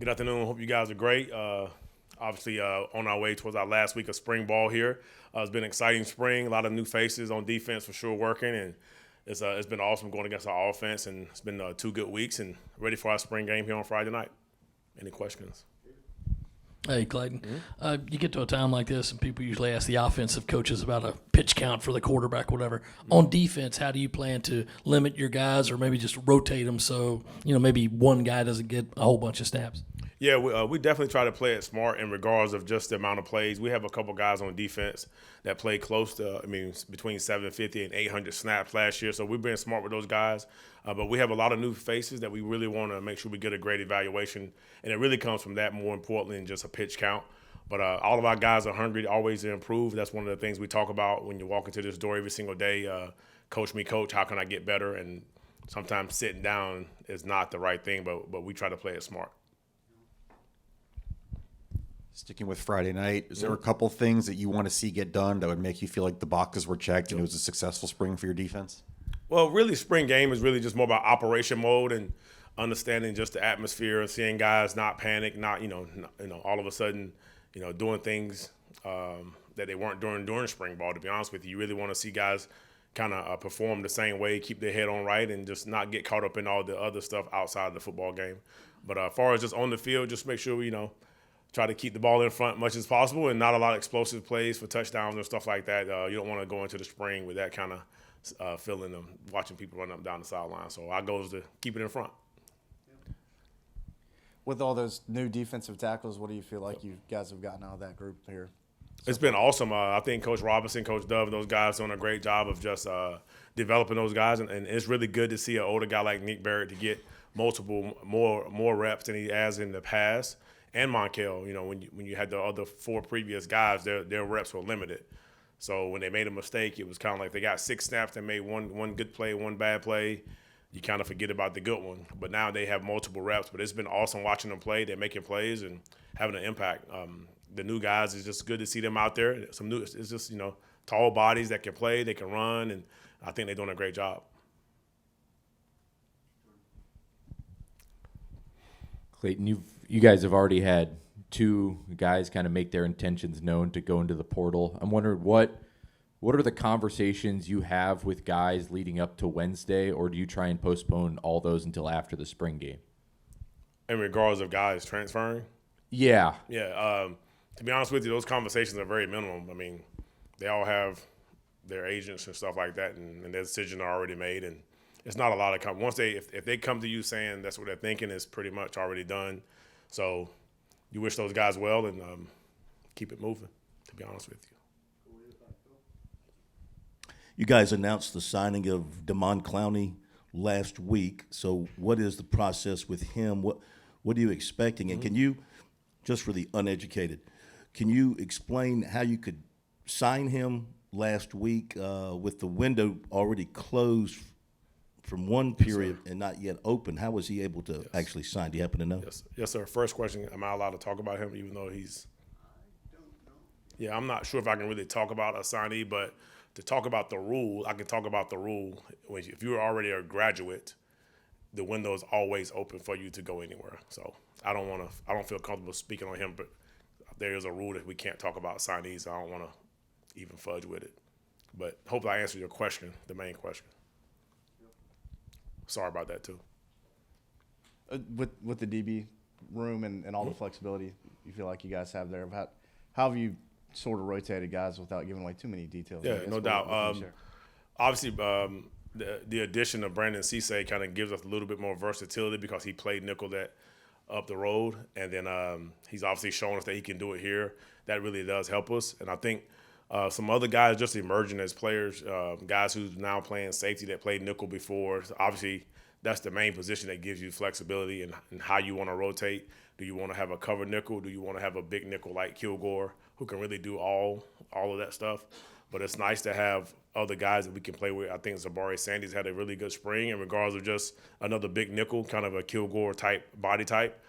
Good afternoon. Hope you guys are great. Obviously, on our way towards our last week of spring ball here. It's been an exciting spring. A lot of new faces on defense for sure working, and it's been awesome going against our offense. And it's been 2 good weeks, and ready for our spring game here on Friday night. Any questions? Hey, Clayton. You get to a time like this, and people usually ask the offensive coaches about a pitch count for the quarterback, whatever. On defense, how do you plan to limit your guys or maybe just rotate them so, maybe one guy doesn't get a whole bunch of snaps? Yeah, we definitely try to play it smart in regards of just the amount of plays. We have a couple guys on defense that play close to, between 750 and 800 snaps last year. So we've been smart with those guys. But we have a lot of new faces that we really want to make sure we get a great evaluation. And it really comes from that more importantly than just a pitch count. But all of our guys are hungry always to improve. That's one of the things we talk about when you walk into this door every single day. Coach me, coach, how can I get better? And sometimes sitting down is not the right thing, but we try to play it smart. Sticking with Friday night, is there a couple things that you want to see get done that would make you feel like the boxes were checked and it was a successful spring for your defense? Well, really, spring game is really just more about operation mode and understanding just the atmosphere and seeing guys not panic, not all of a sudden, doing things that they weren't doing during spring ball. To be honest with you, you really want to see guys kind of perform the same way, keep their head on right, and just not get caught up in all the other stuff outside of the football game. But as far as just on the field, just make sure try to keep the ball in front much as possible and not a lot of explosive plays for touchdowns and stuff like that. You don't want to go into the spring with that kind of feeling of watching people run up down the sideline. So our goal is to keep it in front. With all those new defensive tackles, what do you feel like you guys have gotten out of that group here? It's been awesome. I think Coach Robinson, Coach Dove, those guys doing a great job of just developing those guys. And it's really good to see an older guy like Nick Barrett to get more reps than he has in the past. And Monkel, when you had the other 4 previous guys, their reps were limited. So when they made a mistake, it was kind of like they got 6 snaps, they made one good play, one bad play. You kind of forget about the good one. But now they have multiple reps. But it's been awesome watching them play. They're making plays and having an impact. The new guys, it's just good to see them out there. It's just, tall bodies that can play, they can run, and I think they're doing a great job. Clayton, you guys have already had 2 guys kind of make their intentions known to go into the portal. I'm wondering what are the conversations you have with guys leading up to Wednesday, or do you try and postpone all those until after the spring game? In regards of guys transferring? Yeah. Yeah. To be honest with you, those conversations are very minimum. They all have their agents and stuff like that, and their decisions are already made, and it's not a lot of once if they come to you saying that's what they're thinking, it's pretty much already done. So you wish those guys well and keep it moving, to be honest with you. You guys announced the signing of Damon Clowney last week. So what is the process with him? What are you expecting? And can you, just for the uneducated, can you explain how you could sign him last week with the window already closed from one period and not yet open? How was he able to actually sign? Do you happen to know? Yes, sir. First question, am I allowed to talk about him even though he's – I don't know. Yeah, I'm not sure if I can really talk about a signee, but to talk about the rule, I can talk about the rule. If you're already a graduate, the window is always open for you to go anywhere. So I don't feel comfortable speaking on him, but there is a rule that we can't talk about signees. I don't want to even fudge with it. But hopefully I answered your question, the main question. Sorry about that, too. With the DB room and all the flexibility you feel like you guys have there, how have you sort of rotated guys without giving away too many details? Yeah, no doubt. Obviously, the addition of Brandon Cisse kind of gives us a little bit more versatility because he played nickel up the road, and then he's obviously shown us that he can do it here. That really does help us, and I think some other guys just emerging as players, guys who's now playing safety that played nickel before. So obviously, that's the main position that gives you flexibility and how you want to rotate. Do you want to have a cover nickel? Do you want to have a big nickel like Kilgore who can really do all of that stuff? But it's nice to have other guys that we can play with. I think Zabari Sandy's had a really good spring in regards of just another big nickel, kind of a Kilgore type body type.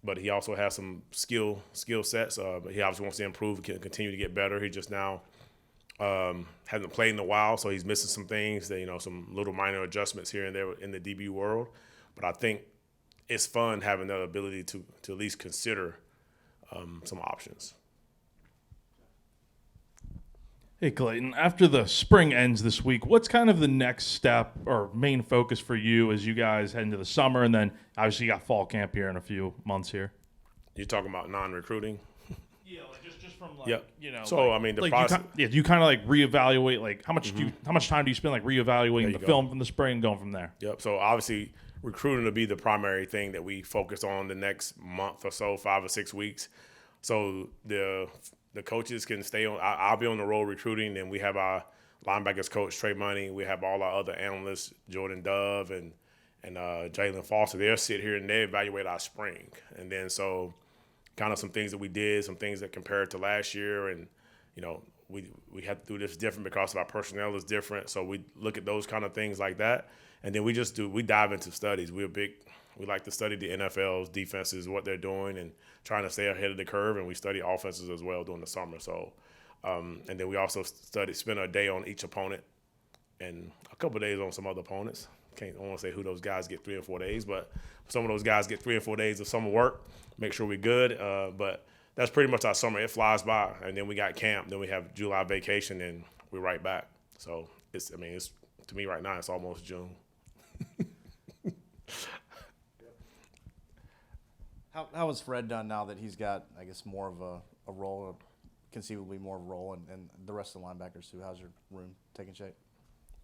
But he also has some skill sets. But he obviously wants to improve, can continue to get better. He just now hasn't played in a while, so he's missing some things. That, some little minor adjustments here and there in the DB world. But I think it's fun having the ability to at least consider some options. Hey, Clayton, after the spring ends this week, what's kind of the next step or main focus for you as you guys head into the summer? And then obviously you got fall camp here in a few months here. You're talking about non-recruiting? Yeah, like just from Yep. you know. So, I mean, the process. do you kind of like reevaluate like how much how much time do you spend like reevaluating the go. film from the spring and going from there? Yep. So obviously, recruiting will be the primary thing that we focus on the next month or so, 5 or 6 weeks. So the coaches can stay on. I'll be on the road recruiting, and we have our linebackers coach Trey Money. We have all our other analysts, Jordan Dove and Jalen Foster. They'll sit here and they evaluate our spring, and then so kind of some things that we did, some things that compared to last year, and we had to do this different because of our personnel is different. So we look at those kind of things like that, and then we dive into studies. We like to study the NFL's defenses, what they're doing, and trying to stay ahead of the curve. And we study offenses as well during the summer. So, and then we also spend a day on each opponent, and a couple of days on some other opponents. I don't want to say who those guys get 3 or 4 days, but some of those guys get 3 or 4 days of summer work. Make sure we're good. But that's pretty much our summer. It flies by, and then we got camp. Then we have July vacation, and we're right back. So it's to me right now it's almost June. How has Fred done now that he's got, I guess, more of a role, conceivably more of a role, and the rest of the linebackers too? How's your room taking shape?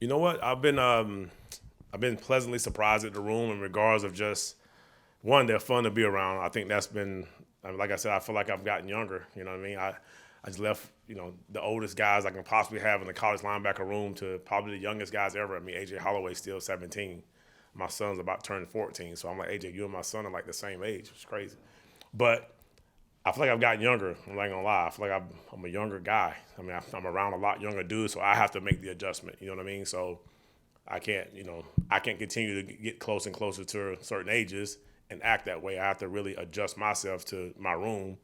You know what? I've been pleasantly surprised at the room in regards of just one, they're fun to be around. I think that's been, like I said, I feel like I've gotten younger. You know what I mean? I just left, the oldest guys I can possibly have in the college linebacker room to probably the youngest guys ever. I mean, AJ Holloway's still 17. My son's about turning 14. So I'm like, AJ, you and my son are like the same age. It's crazy. But I feel like I've gotten younger. I'm not gonna lie. I feel like I'm a younger guy. I mean, I'm around a lot younger dudes, so I have to make the adjustment. You know what I mean? So I can't continue to get close and closer to certain ages and act that way. I have to really adjust myself to my room.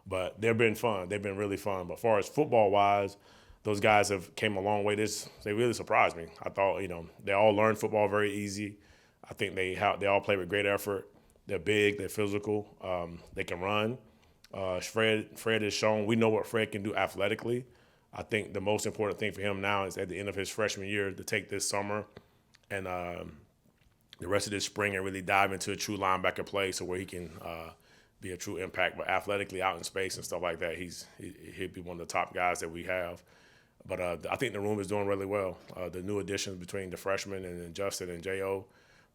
But they've been fun. They've been really fun. But as far as football-wise, those guys have came a long way. They really surprised me. I thought, they all learned football very easy. I think they all play with great effort. They're big. They're physical. They can run. Fred has shown we know what Fred can do athletically. I think the most important thing for him now is at the end of his freshman year to take this summer and the rest of this spring and really dive into a true linebacker play, so where he can be a true impact, but athletically out in space and stuff like that, he'll be one of the top guys that we have. But I think the room is doing really well. The new additions between the freshmen and Justin and J.O.,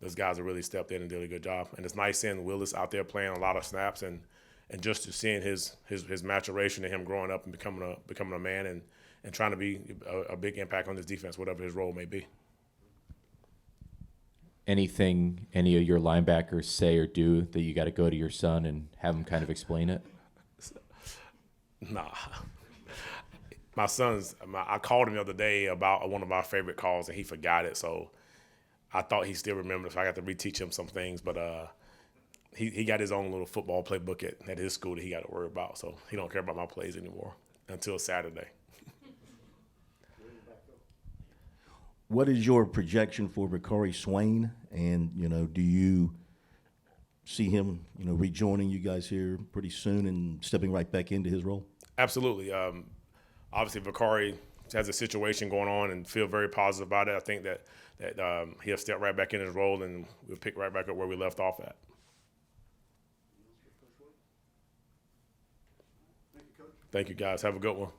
those guys have really stepped in and did a good job. And it's nice seeing Willis out there playing a lot of snaps and just to seeing his maturation and him growing up and becoming a man and trying to be a big impact on this defense, whatever his role may be. Anything any of your linebackers say or do that you got to go to your son and have him kind of explain it? Nah. I called him the other day about one of my favorite calls, and he forgot it. So I thought he still remembered, so I got to reteach him some things. But he got his own little football playbook at his school that he got to worry about. So he don't care about my plays anymore until Saturday. What is your projection for Bakari Swain? And, do you see him, rejoining you guys here pretty soon and stepping right back into his role? Absolutely. Obviously, Bakari has a situation going on and feel very positive about it. I think that he'll step right back in his role and we'll pick right back up where we left off at. Thank you, guys. Have a good one.